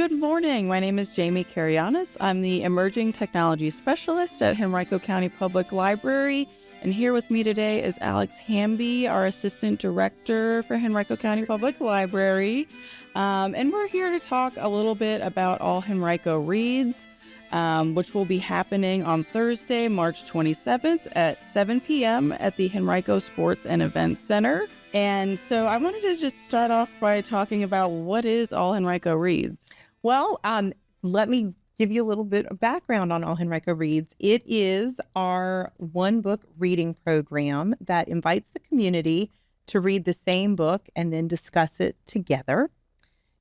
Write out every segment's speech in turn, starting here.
Good morning. My name is Jamie Carianis. I'm the Emerging Technology Specialist at Henrico County Public Library. And here with me today is Alex Hamby, our Assistant Director for Henrico County Public Library. And we're here to talk a little bit about All Henrico Reads, which will be happening on Thursday, March 27th at 7 p.m. at the Henrico Sports and Events Center. And so I wanted to just start off by talking about what is All Henrico Reads. Well, let me give you a little bit of background on All Henrico Reads. It is our one-book reading program that invites the community to read the same book and then discuss it together.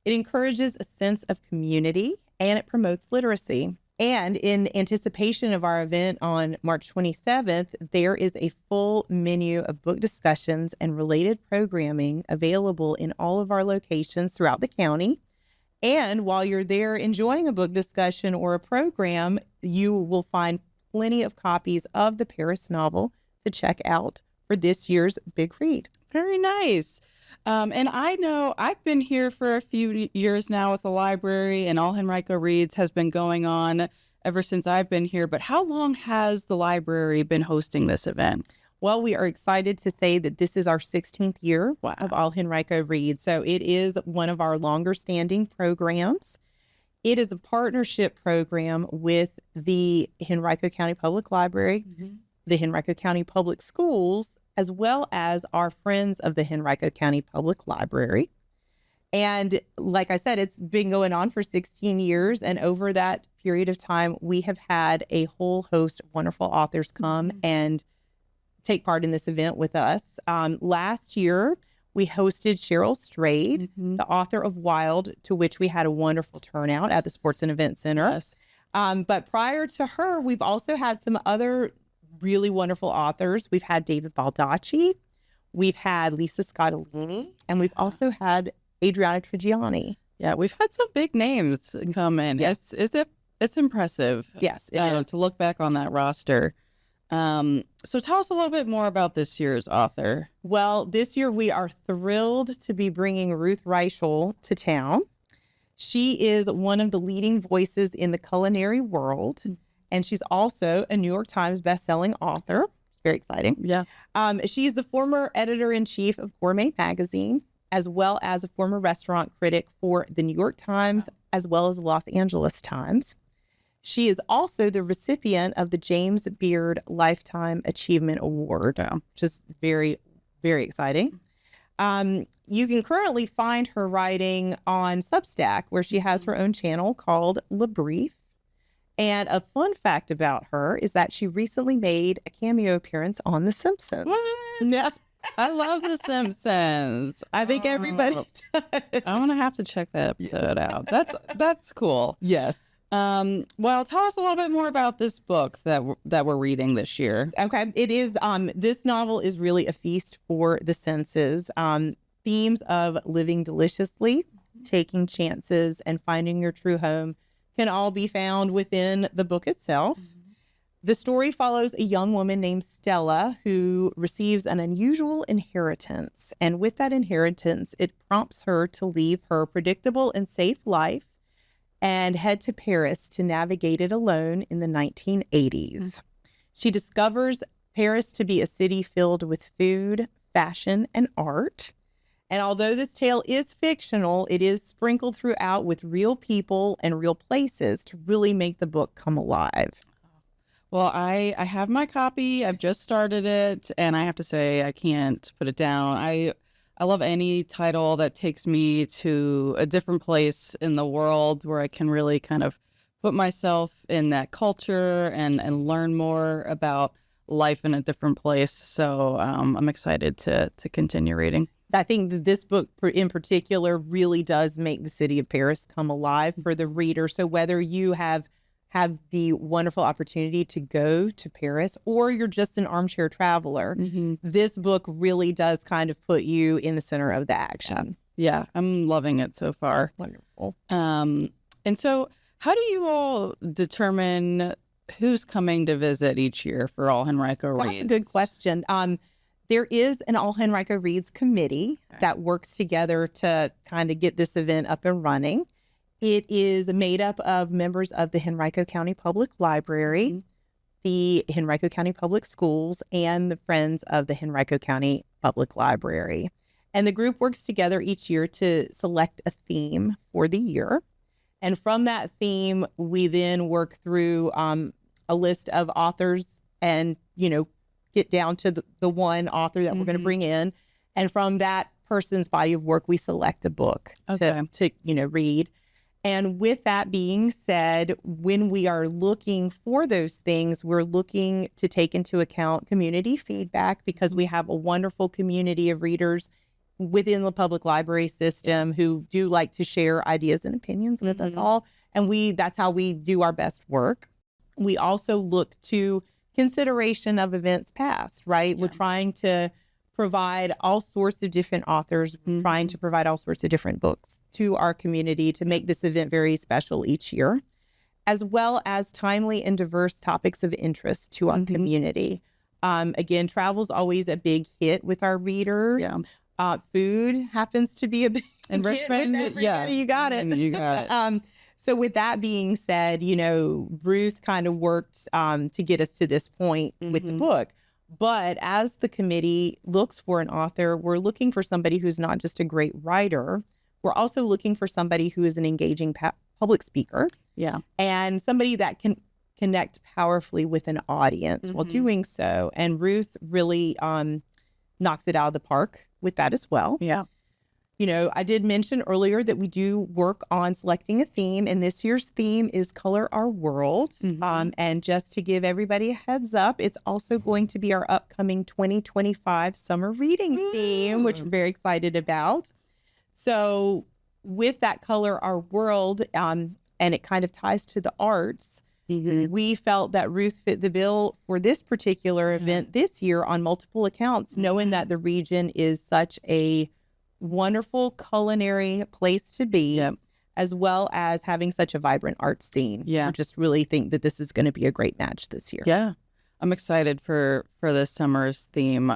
It encourages a sense of community and it promotes literacy. And in anticipation of our event on March 27th, there is a full menu of book discussions and related programming available in all of our locations throughout the county. And while you're there enjoying a book discussion or a program, you will find plenty of copies of the Paris novel to check out for this year's big read. Very nice. And I know I've been here for a few years now with the library, and All Henrico Reads has been going on ever since I've been here. But how long has the library been hosting this event? Well, we are excited to say that this is our 16th year of All Henrico Reads. So it is one of our longer standing programs. It is a partnership program with the Henrico County Public Library, the Henrico County Public Schools, as well as our friends of the Henrico County Public Library. And like I said, it's been going on for 16 years. And over that period of time, we have had a whole host of wonderful authors come and take part in this event with us. Last year, we hosted Cheryl Strayed, the author of Wild, to which we had a wonderful turnout at the Sports and Events Center. Yes. But prior to her, we've also had some other really wonderful authors. We've had David Baldacci, we've had Lisa Scottolini, and we've also had Adriana Trigiani. Yeah, we've had some big names come in. Yes. It's impressive. Yes, it is. To look back on that roster. So tell us a little bit more about this year's author. Well, this year we are thrilled to be bringing Ruth Reichl to town. She is one of the leading voices in the culinary world. And she's also a New York Times bestselling author. It's very exciting. Yeah. She's the former editor-in-chief of Gourmet Magazine, as well as a former restaurant critic for the New York Times, as well as the Los Angeles Times. She is also the recipient of the James Beard Lifetime Achievement Award, which is very, very exciting. You can currently find her writing on Substack, where she has her own channel called Le Brief. And a fun fact about her is that she recently made a cameo appearance on The Simpsons. What? Yeah. I love The Simpsons. I think everybody does. I'm going to have to check that episode out. That's cool. Yes. Well, tell us a little bit more about this book that we're reading this year. Okay. It is, this novel is really a feast for the senses. Themes of living deliciously, taking chances, and finding your true home can all be found within the book itself. The story follows a young woman named Stella who receives an unusual inheritance. And with that inheritance, it prompts her to leave her predictable and safe life and head to Paris to navigate it alone in the 1980s. She discovers Paris to be a city filled with food, fashion, and art. And although this tale is fictional, it is sprinkled throughout with real people and real places to really make the book come alive. Well, I have my copy. I've just started it, and I have to say I can't put it down. I love any title that takes me to a different place in the world where I can really kind of put myself in that culture and learn more about life in a different place. So I'm excited to continue reading. I think that this book in particular really does make the city of Paris come alive for the reader. So whether you have the wonderful opportunity to go to Paris or you're just an armchair traveler, this book really does kind of put you in the center of the action. Yeah, I'm loving it so far. Wonderful. And so how do you all determine who's coming to visit each year for All Henrico Reads? That's a good question. There is an All Henrico Reads committee that works together to kind of get this event up and running. It is made up of members of the Henrico County Public Library, the Henrico County Public Schools, and the Friends of the Henrico County Public Library. And the group works together each year to select a theme for the year. And from that theme, we then work through a list of authors and, get down to the one author that we're going to bring in. And from that person's body of work, we select a book to read. And with that being said, when we are looking for those things, we're looking to take into account community feedback, because we have a wonderful community of readers within the public library system who do like to share ideas and opinions with us all. And that's how we do our best work. We also look to consideration of events past, right? Yeah. We're trying to provide all sorts of different authors, trying to provide all sorts of different books to our community to make this event very special each year, as well as timely and diverse topics of interest to our community. Again, travel's always a big hit with our readers. Yeah. Food happens to be a big enrichment. Hit with everybody. You got it. You got it. So with that being said, Ruth kind of worked to get us to this point with the book. But as the committee looks for an author, we're looking for somebody who's not just a great writer. We're also looking for somebody who is an engaging public speaker. Yeah. And somebody that can connect powerfully with an audience while doing so. And Ruth really knocks it out of the park with that as well. Yeah. I did mention earlier that we do work on selecting a theme, and this year's theme is Color Our World. And just to give everybody a heads up, it's also going to be our upcoming 2025 summer reading theme, which we're very excited about. So with that Color Our World, and it kind of ties to the arts, we felt that Ruth fit the bill for this particular event this year on multiple accounts, knowing that the region is such a wonderful culinary place to be, as well as having such a vibrant art scene. Yeah. I just really think that this is going to be a great match this year. Yeah. I'm excited for this summer's theme.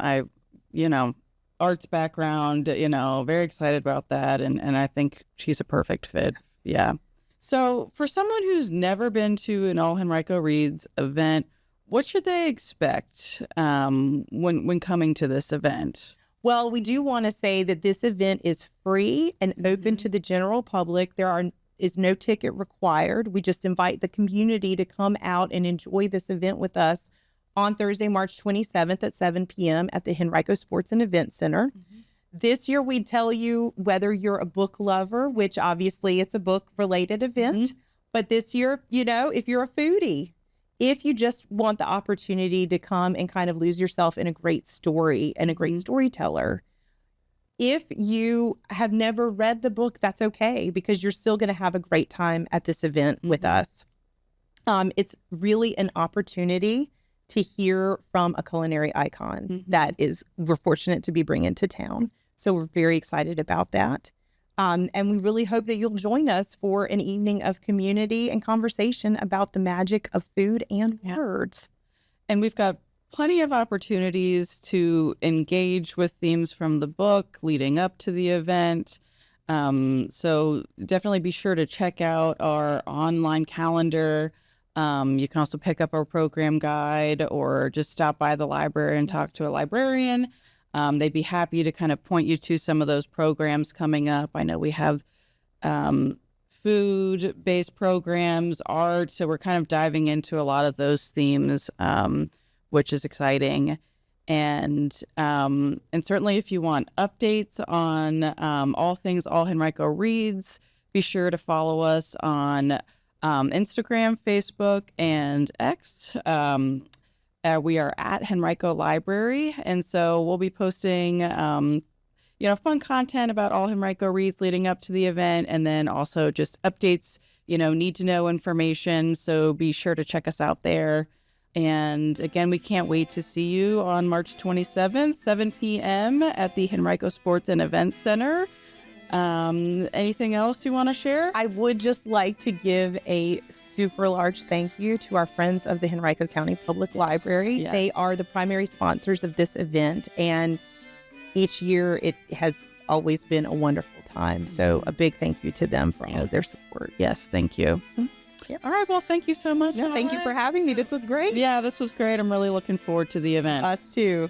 Arts background, very excited about that. And I think she's a perfect fit. Yeah. So for someone who's never been to an All Henrico Reads event, what should they expect when coming to this event? Well, we do want to say that this event is free and open to the general public. There is no ticket required. We just invite the community to come out and enjoy this event with us on Thursday, March 27th at 7 p.m. at the Henrico Sports and Events Center. This year, we tell you whether you're a book lover, which obviously it's a book-related event. But this year, if you're a foodie, if you just want the opportunity to come and kind of lose yourself in a great story and a great storyteller, if you have never read the book, that's okay, because you're still going to have a great time at this event with us. It's really an opportunity to hear from a culinary icon that we're fortunate to be bringing to town. So we're very excited about that. And we really hope that you'll join us for an evening of community and conversation about the magic of food and words. And we've got plenty of opportunities to engage with themes from the book leading up to the event. So definitely be sure to check out our online calendar. You can also pick up our program guide or just stop by the library and talk to a librarian. They'd be happy to kind of point you to some of those programs coming up. I know we have food-based programs, art, so we're kind of diving into a lot of those themes, which is exciting. And certainly if you want updates on all things All Henrico Reads, be sure to follow us on Instagram, Facebook, and X. We are at Henrico Library, and so we'll be posting, fun content about All Henrico Reads leading up to the event, and then also just updates, need-to-know information, so be sure to check us out there. And again, we can't wait to see you on March 27th, 7 p.m. at the Henrico Sports and Events Center. Anything else you want to share? I would just like to give a super large thank you to our friends of the Henrico County Public Library. Yes. They are the primary sponsors of this event, and each year it has always been a wonderful time. So a big thank you to them for all of their support. Yes, thank you. Yep. All right, well, thank you so much. No, thank you for Alex. having me. This was great. Yeah, this was great. I'm really looking forward to the event. Us too.